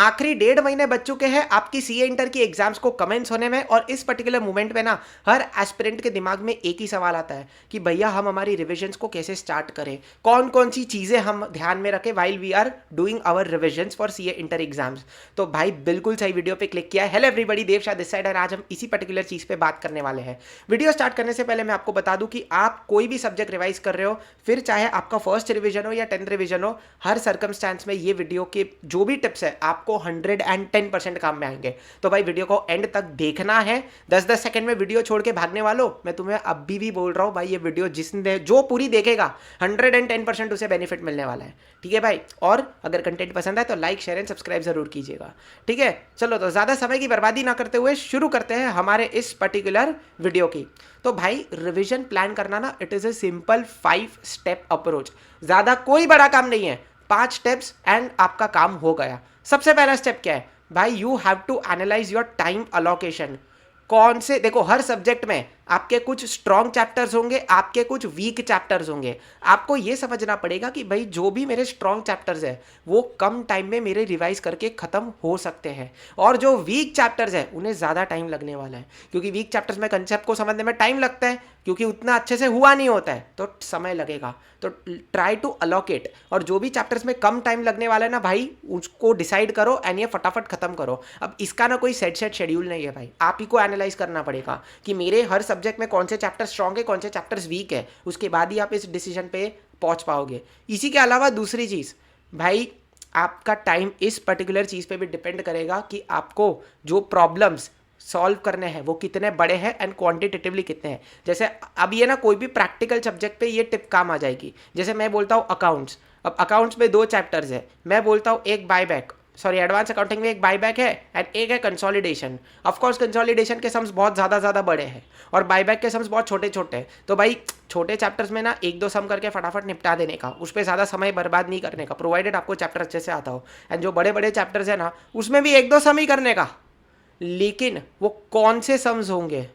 आखिरी 1.5 महीने बच चुके हैं आपकी सीए इंटर की एग्जाम्स को कमेंस होने में, और इस पर्टिकुलर मोमेंट पे ना हर एस्पिरेंट के दिमाग में एक ही सवाल आता है कि भैया हम हमारी रिविजन्स को कैसे स्टार्ट करें, कौन कौन सी चीज़ें हम ध्यान में रखें while we are doing our revisions for CA inter exams. तो भाई बिल्कुल सही वीडियो पे क्लिक किया है। Hello everybody, Dev Shah this side, और आज हम इसी पर्टिकुलर चीज़ पे बात करने वाले हैं। वीडियो स्टार्ट करने से पहले मैं आपको बता दूं कि आप कोई भी सब्जेक्ट रिवाइज कर रहे हो, फिर चाहे आपका फर्स्ट रिवीजन हो या 10th रिवीजन हो, हर सर्कमस्टांस में ये वीडियो के जो भी टिप्स है आपको 110% काम में आएंगे। तो भाई वीडियो को एंड तक देखना है। 10-10 सेकंड में वीडियो छोड़ के भागने वालों, मैं तुम्हें अभी भी बोल रहा हूं भाई, ये वीडियो जिसने जो पूरी देखेगा 110% उसे बेनिफिट मिलने वाला है। ठीक है भाई, और अगर कंटेंट पसंद है तो लाइक शेयर एंड सब्सक्राइब जरूर कीजिएगा। ठीक है, चलो तो ज्यादा समय की बर्बादी ना करते हुए शुरू करते हैं हमारे इस पर्टिकुलर वीडियो की। तो भाई रिवीजन प्लान करना ना, it is a simple 5 step approach. ज्यादा कोई बड़ा काम नहीं है, 5 स्टेप्स एंड आपका काम हो गया। सबसे पहला स्टेप क्या है भाई, you have to analyse your time allocation. कौन से, देखो हर सब्जेक्ट में आपके कुछ स्ट्रॉन्ग चैप्टर्स होंगे, आपके कुछ वीक चैप्टर्स होंगे। आपको ये समझना पड़ेगा कि भाई जो भी मेरे स्ट्रॉन्ग चैप्टर्स है वो कम टाइम में मेरे रिवाइज करके खत्म हो सकते हैं, और जो वीक चैप्टर्स है उन्हें ज़्यादा टाइम लगने वाला है, क्योंकि वीक चैप्टर्स में कंसेप्ट को समझने में टाइम लगता है, क्योंकि उतना अच्छे से हुआ नहीं होता है तो समय लगेगा। तो ट्राई टू अलोकेट, और जो भी चैप्टर्स में कम टाइम लगने वाला है ना भाई, उसको डिसाइड करो एंड ये फटाफट खत्म करो। अब इसका ना कोई सेट शेड्यूल नहीं है भाई, आप ही को एनालाइज करना पड़ेगा कि मेरे हर सब्जेक्ट में कौन से चैप्टर स्ट्रॉन्ग है, कौन से चैप्टर्स वीक है, उसके बाद ही आप इस डिसीजन पे पहुंच पाओगे। इसी के अलावा दूसरी चीज़ भाई, आपका टाइम इस पर्टिकुलर चीज़ पे भी डिपेंड करेगा कि आपको जो प्रॉब्लम्स सॉल्व करने हैं वो कितने बड़े हैं एंड क्वांटिटेटिवली कितने हैं। जैसे अब ये ना कोई भी प्रैक्टिकल सब्जेक्ट पे ये टिप काम आ जाएगी। जैसे मैं बोलता हूँ अकाउंट्स, अब अकाउंट्स में 2 चैप्टर्स है, मैं बोलता हूँ एक बायबैक, सॉरी एडवांस अकाउंटिंग में एक बायबैक है एंड एक है कंसोलिडेशन। ऑफकोर्स कंसोलिडेशन के सम्स बहुत ज़्यादा बड़े हैं और बायबैक के सम्स बहुत छोटे छोटे हैं। तो भाई छोटे चैप्टर्स में ना 1-2 सम करके फटाफट निपटा देने का, उस पर ज़्यादा समय बर्बाद नहीं करने का, प्रोवाइडेड आपको चैप्टर अच्छे से आता हो। एंड जो बड़े बड़े चैप्टर्स है ना, उसमें भी 1-2 सम ही करने का, लेकिन वो कौन से सम्स होंगे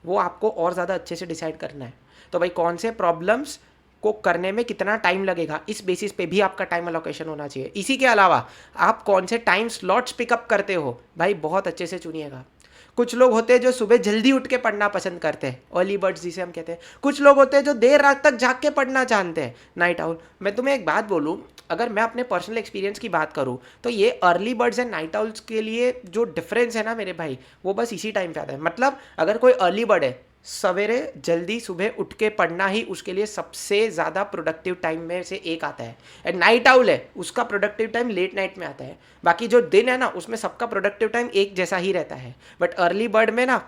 वो आपको और ज़्यादा अच्छे से डिसाइड करना है। तो भाई कौन से प्रॉब्लम्स को करने में कितना टाइम लगेगा, इस बेसिस पे भी आपका टाइम अलोकेशन होना चाहिए। इसी के अलावा आप कौन से टाइम स्लॉट्स पिकअप करते हो भाई, बहुत अच्छे से चुनिएगा। कुछ लोग होते हैं जो सुबह जल्दी उठ के पढ़ना पसंद करते हैं, अर्ली बर्ड्स जिसे हम कहते हैं। कुछ लोग होते हैं जो देर रात तक जाग के पढ़ना चाहते हैं, नाइट आउल। मैं तुम्हें एक बात बोलूँ, अगर मैं अपने पर्सनल एक्सपीरियंस की बात करूँ तो ये early birds and night owls के लिए जो डिफरेंस है ना मेरे भाई, वो बस इसी टाइम पे आता है। मतलब अगर कोई अर्ली बर्ड है, सवेरे जल्दी सुबह उठ के पढ़ना ही उसके लिए सबसे ज़्यादा प्रोडक्टिव टाइम में से एक आता है। एंड नाइट आउल है, उसका प्रोडक्टिव टाइम लेट नाइट में आता है। बाकी जो दिन है ना, उसमें सबका प्रोडक्टिव टाइम एक जैसा ही रहता है, बट अर्ली बर्ड में ना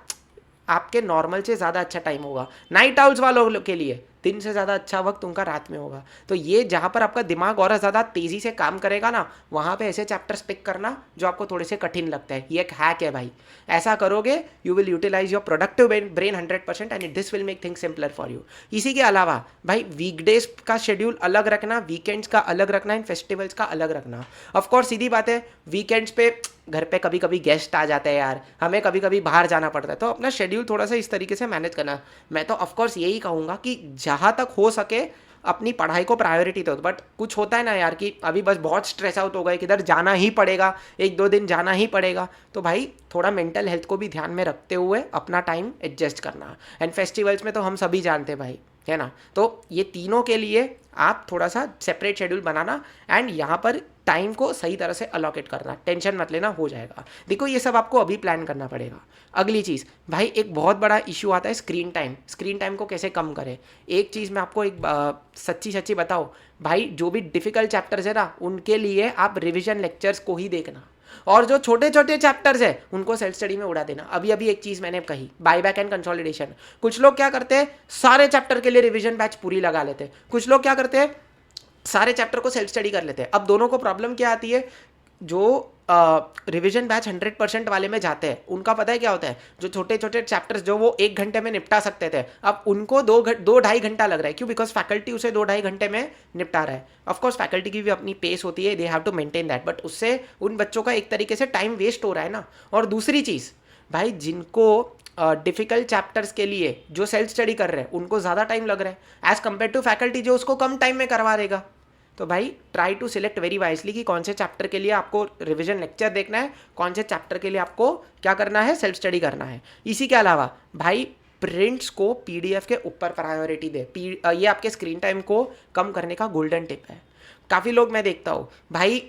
आपके नॉर्मल से ज़्यादा अच्छा टाइम होगा। नाइट आउल्स वालों के लिए दिन से ज़्यादा अच्छा वक्त उनका रात में होगा। तो ये जहाँ पर आपका दिमाग और ज़्यादा तेज़ी से काम करेगा ना, वहाँ पे ऐसे चैप्टर्स पिक करना जो आपको थोड़े से कठिन लगता है। ये एक हैक है भाई, ऐसा करोगे you will utilize your productive brain 100% and this will make things simpler for you. इसी के अलावा भाई वीकडेज का शेड्यूल अलग रखना, वीकेंड्स का अलग रखना एंड फेस्टिवल्स का अलग रखना। ऑफकोर्स सीधी बात है, वीकेंड्स पे घर पे कभी कभी गेस्ट आ जाते हैं यार, हमें कभी कभी बाहर जाना पड़ता है, तो अपना शेड्यूल थोड़ा सा इस तरीके से मैनेज करना। मैं तो ऑफकोर्स यही कहूँगा कि जहाँ तक हो सके अपनी पढ़ाई को प्रायोरिटी दो। बट कुछ होता है ना यार कि अभी बस बहुत स्ट्रेस आउट हो गए, किधर जाना ही पड़ेगा, 1-2 दिन जाना ही पड़ेगा, तो भाई थोड़ा मेंटल हेल्थ को भी ध्यान में रखते हुए अपना टाइम एडजस्ट करना। एंड फेस्टिवल्स में तो हम सभी जानते हैं भाई, है ना। तो ये तीनों के लिए आप थोड़ा सा सेपरेट शेड्यूल बनाना एंड यहाँ पर टाइम को सही तरह से अलोकेट करना। टेंशन मत लेना, हो जाएगा। देखो ये सब आपको अभी प्लान करना पड़ेगा। अगली चीज़ भाई, एक बहुत बड़ा इशू आता है स्क्रीन टाइम। स्क्रीन टाइम को कैसे कम करें, एक चीज़ मैं आपको एक सच्ची बताओ भाई, जो भी डिफ़िकल्ट चैप्टर्स है ना, उनके लिए आप रिविजन लेक्चर्स को ही देखना, और जो छोटे छोटे चैप्टर्स है उनको सेल्फ स्टडी में उड़ा देना। अभी एक चीज़ मैंने कही, बायबैक एंड कंसोलिडेशन। कुछ लोग क्या करते हैं, सारे चैप्टर के लिए रिविजन बैच पूरी लगा लेते हैं। कुछ लोग क्या करते हैं, सारे चैप्टर को सेल्फ स्टडी कर लेते हैं। अब दोनों को प्रॉब्लम क्या आती है, जो रिवीजन बैच 100% वाले में जाते हैं उनका पता है क्या होता है, जो छोटे छोटे चैप्टर्स जो वो 1 घंटे में निपटा सकते थे, अब उनको 2-2.5 घंटा लग रहा है। क्यों? बिकॉज फैकल्टी उसे 2-2.5 घंटे में निपटा रहा है। ऑफकोर्स फैकल्टी की भी अपनी पेस होती है, they have to maintain that, but उससे उन बच्चों का एक तरीके से टाइम वेस्ट हो रहा है ना। और दूसरी चीज़ भाई, जिनको डिफिकल्ट चैप्टर्स के लिए जो सेल्फ स्टडी कर रहे हैं उनको ज़्यादा टाइम लग रहा है एज कम्पेयर टू फैकल्टी जो उसको कम टाइम में करवा देगा। तो भाई try to select very wisely कि कौन से चैप्टर के लिए आपको रिवीजन लेक्चर देखना है, कौन से चैप्टर के लिए आपको क्या करना है, सेल्फ स्टडी करना है। इसी के अलावा भाई प्रिंट्स को पीडीएफ के ऊपर प्रायोरिटी दे। ये आपके स्क्रीन टाइम को कम करने का गोल्डन टिप है। काफ़ी लोग मैं देखता हूँ भाई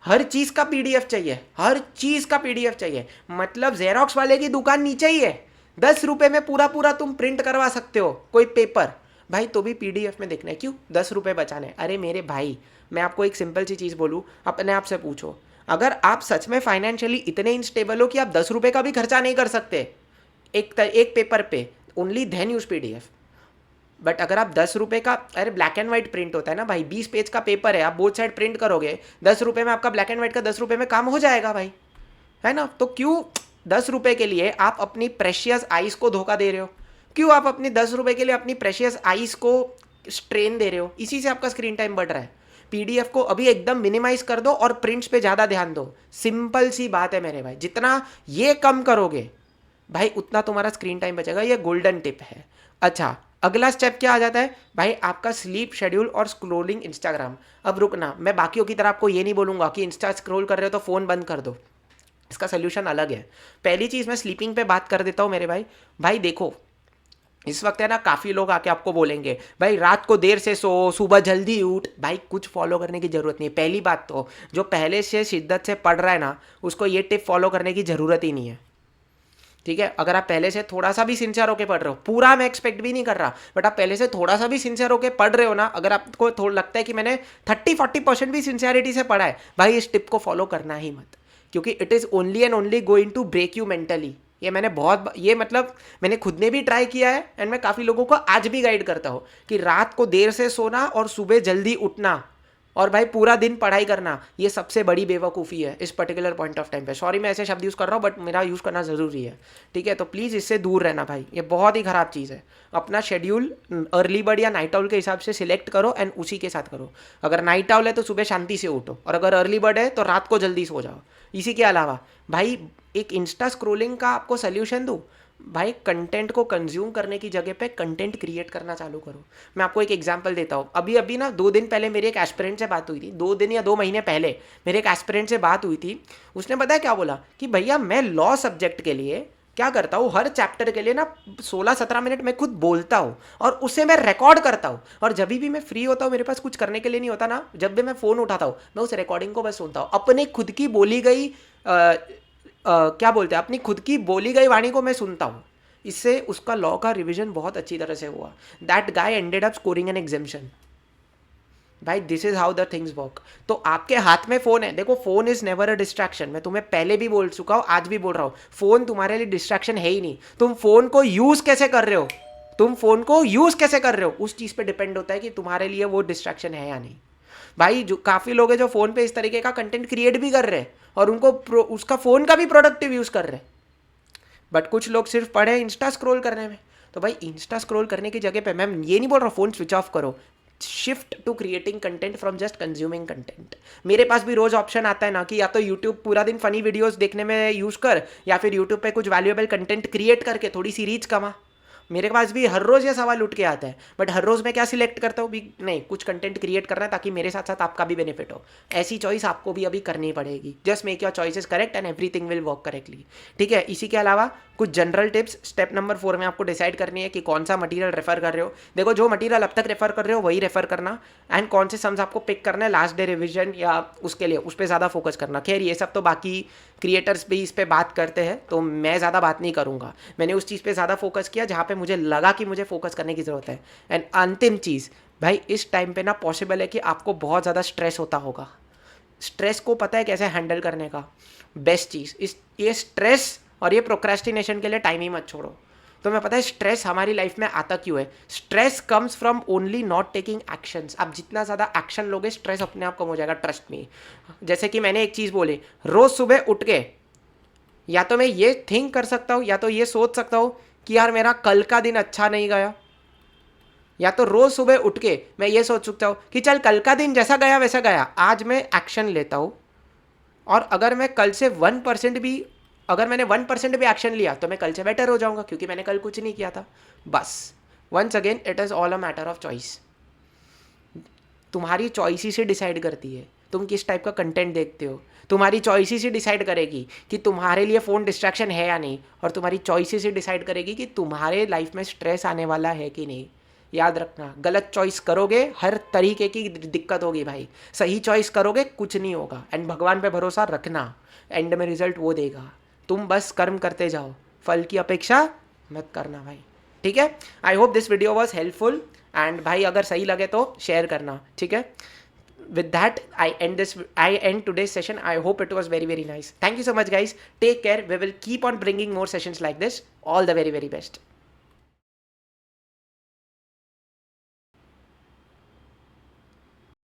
हर चीज़ का पीडीएफ चाहिए, हर चीज़ का पीडीएफ चाहिए, मतलब जेरोक्स वाले की दुकान नीचे ही है, 10 रुपये में पूरा पूरा तुम प्रिंट करवा सकते हो कोई पेपर, भाई तो भी पीडीएफ में देखना है, क्यों? 10 रुपये बचाने। अरे मेरे भाई मैं आपको एक सिंपल सी चीज़ बोलूँ, अपने आप से पूछो, अगर आप सच में फाइनेंशियली इतने इनस्टेबल हो कि आप 10 रुपये का भी खर्चा नहीं कर सकते एक पेपर पे, only then use PDF. But अगर आप 10 रुपये का, अरे ब्लैक एंड व्हाइट प्रिंट होता है ना भाई, 20 पेज का पेपर है, आप बोथ साइड प्रिंट करोगे, 10 रुपये में आपका ब्लैक एंड व्हाइट का 10 रुपये में काम हो जाएगा भाई, है ना? तो क्यों 10 रुपये के लिए आप अपनी प्रेशियस आइस को धोखा दे रहे हो? क्यों आप अपनी 10 रुपये के लिए अपनी प्रेशियस आइस को स्ट्रेन दे रहे हो? इसी से आपका स्क्रीन टाइम बढ़ रहा है। पीडीएफ को अभी एकदम मिनिमाइज कर दो और प्रिंट्स पे ज़्यादा ध्यान दो। सिंपल सी बात है मेरे भाई, जितना ये कम करोगे भाई उतना तुम्हारा स्क्रीन टाइम बचेगा। ये गोल्डन टिप है। अच्छा, अगला स्टेप क्या आ जाता है भाई? आपका स्लीप शेड्यूल और स्क्रोलिंग इंस्टाग्राम। अब रुकना, मैं बाकियों की तरह आपको ये नहीं बोलूँगा कि इंस्टा स्क्रोल कर रहे हो तो फ़ोन बंद कर दो, इसका सोल्यूशन अलग है। पहली चीज़ मैं स्लीपिंग पे बात कर देता हूँ मेरे भाई। भाई देखो, इस वक्त है ना, काफ़ी लोग आके आपको बोलेंगे भाई रात को देर से सो, सुबह जल्दी उठ। भाई कुछ फॉलो करने की ज़रूरत नहीं है। पहली बात तो जो पहले से शिद्दत से पढ़ रहा है ना, उसको ये टिप फॉलो करने की ज़रूरत ही नहीं है, ठीक है? अगर आप पहले से थोड़ा सा भी सिंसियर होकर पढ़ रहे हो, पूरा मैं एक्सपेक्ट भी नहीं कर रहा, बट आप पहले से थोड़ा सा भी सिंसियर होकर पढ़ रहे हो ना, अगर आपको थोड़ा लगता है कि मैंने 30-40% भी सिंसियरिटी से पढ़ा है, भाई इस टिप को फॉलो करना ही मत, क्योंकि it is only and only going to break you mentally. ये मैंने ये मतलब मैंने खुद ने भी ट्राई किया है एंड मैं काफ़ी लोगों को आज भी गाइड करता हूँ कि रात को देर से सोना और सुबह जल्दी उठना और भाई पूरा दिन पढ़ाई करना, ये सबसे बड़ी बेवकूफ़ी है इस पर्टिकुलर पॉइंट ऑफ टाइम पे। सॉरी मैं ऐसे शब्द यूज़ कर रहा हूँ, बट मेरा यूज़ करना ज़रूरी है, ठीक है? तो प्लीज़ इससे दूर रहना भाई, ये बहुत ही ख़राब चीज़ है। अपना शेड्यूल अर्ली बर्ड या नाइट आउल के हिसाब से सिलेक्ट करो एंड उसी के साथ करो। अगर नाइट आउल है तो सुबह शांति से उठो, और अगर अर्ली बर्ड है तो रात को जल्दी सो जाओ। इसी के अलावा भाई एक इंस्टा स्क्रोलिंग का आपको सोल्यूशन दूँ, भाई कंटेंट को कंज्यूम करने की जगह पे कंटेंट क्रिएट करना चालू करो। मैं आपको एक एग्जांपल देता हूँ। अभी अभी ना 2 दिन पहले मेरे एक एस्पिरेंट से बात हुई थी, 2 दिन या 2 महीने पहले मेरे एक एस्पिरेंट से बात हुई थी। उसने बताया क्या बोला कि भैया मैं लॉ सब्जेक्ट के लिए क्या करता हूँ, हर चैप्टर के लिए ना 16-17 मिनट मैं खुद बोलता हूँ और उसे मैं रिकॉर्ड करता हूँ, और जब भी मैं फ्री होता हूँ, मेरे पास कुछ करने के लिए नहीं होता ना, जब भी मैं फ़ोन उठाता हूँ मैं उस रिकॉर्डिंग को बस सुनता हूँ। अपने खुद की बोली गई क्या बोलते हैं, अपनी खुद की बोली गई वाणी को मैं सुनता हूँ। इससे उसका लॉ का रिवीजन बहुत अच्छी तरह से हुआ। That guy ended up scoring an examination. भाई this is how the things work. तो आपके हाथ में फ़ोन है, देखो phone is never a distraction. मैं तुम्हें पहले भी बोल चुका हूँ, आज भी बोल रहा हूँ, फ़ोन तुम्हारे लिए डिस्ट्रैक्शन है ही नहीं। तुम फ़ोन को यूज़ कैसे कर रहे हो, तुम फ़ोन को यूज़ कैसे कर रहे हो, उस चीज़ पे डिपेंड होता है कि तुम्हारे लिए वो डिस्ट्रैक्शन है या नहीं। भाई जो काफ़ी लोग हैं जो फ़ोन पे इस तरीके का कंटेंट क्रिएट भी कर रहे हैं और उनको उसका फ़ोन का भी प्रोडक्टिव यूज़ कर रहे हैं, बट कुछ लोग सिर्फ पढ़े इंस्टा स्क्रॉल करने में। तो भाई इंस्टा स्क्रॉल करने की जगह पे मैं ये नहीं बोल रहा फ़ोन स्विच ऑफ करो, shift to creating content from just consuming content. मेरे पास भी रोज ऑप्शन आता है ना कि या तो यूट्यूब पूरा दिन फनी वीडियोस देखने में यूज़ कर, या फिर यूट्यूब पे कुछ वैल्यूएबल कंटेंट क्रिएट करके थोड़ी सी रीच कमा। मेरे पास भी हर रोज़ ये सवाल उठ के आता है, बट हर रोज़ मैं क्या सिलेक्ट करता हूँ भी, नहीं कुछ कंटेंट क्रिएट करना है ताकि मेरे साथ साथ आपका भी बेनिफिट हो। ऐसी चॉइस आपको भी अभी करनी पड़ेगी। Just make your choices correct and everything will work correctly, ठीक है? इसी के अलावा कुछ जनरल टिप्स स्टेप नंबर 4 में आपको डिसाइड करनी है कि कौन सा मटीरियल रेफर कर रहे हो। देखो जो मटीरियल अब तक रेफर कर रहे हो वही रेफर करना, एंड कौन से सम्स आपको पिक करना है लास्ट डे रिविजन या उसके लिए, उस पर ज़्यादा फोकस करना। खैर ये सब तो बाकी क्रिएटर्स भी इस पर बात करते हैं, तो मैं ज़्यादा बात नहीं करूँगा। मैंने उस चीज़ पे ज़्यादा फोकस किया जहाँ पे मुझे लगा कि मुझे फोकस करने की ज़रूरत है। एंड अंतिम चीज़ भाई, इस टाइम पे ना पॉसिबल है कि आपको बहुत ज़्यादा स्ट्रेस होता होगा। स्ट्रेस को पता है कैसे हैंडल करने का? बेस्ट चीज़ ये स्ट्रेस और ये प्रोक्रेस्टिनेशन के लिए टाइम ही मत छोड़ो। तो मैं पता है स्ट्रेस हमारी लाइफ में आता क्यों है? Stress comes from only not taking actions. आप जितना ज़्यादा एक्शन लोगे स्ट्रेस अपने आप कम हो जाएगा, ट्रस्ट मी। जैसे कि मैंने एक चीज़ बोली, रोज़ सुबह उठ के या तो मैं ये थिंक कर सकता हूँ या तो ये सोच सकता हूँ कि यार मेरा कल का दिन अच्छा नहीं गया, या तो रोज़ सुबह उठ के मैं ये सोच सकता हूँ कि चल कल का दिन जैसा गया वैसा गया, आज मैं एक्शन लेता हूँ, और अगर मैं कल से 1% भी, अगर मैंने 1% भी एक्शन लिया तो मैं कल से बेटर हो जाऊंगा क्योंकि मैंने कल कुछ नहीं किया था। बस once again it is all a matter of choice. तुम्हारी चॉइस से डिसाइड करती है तुम किस टाइप का कंटेंट देखते हो। तुम्हारी चॉइस ही डिसाइड करेगी कि तुम्हारे लिए फ़ोन डिस्ट्रैक्शन है या नहीं, और तुम्हारी चॉइस ही डिसाइड करेगी कि तुम्हारे लाइफ में स्ट्रेस आने वाला है कि नहीं। याद रखना, गलत चॉइस करोगे हर तरीके की दिक्कत होगी भाई, सही चॉइस करोगे कुछ नहीं होगा। एंड भगवान पे भरोसा रखना, एंड में रिजल्ट वो देगा। तुम बस कर्म करते जाओ, फल की अपेक्षा मत करना भाई, ठीक है। I hope this video was helpful, and भाई अगर सही लगे तो शेयर करना, ठीक है। With that, I end today's session. I hope it was very, very nice. Thank you so much, guys. Take care. We will keep on bringing more sessions like this. All the very, very best.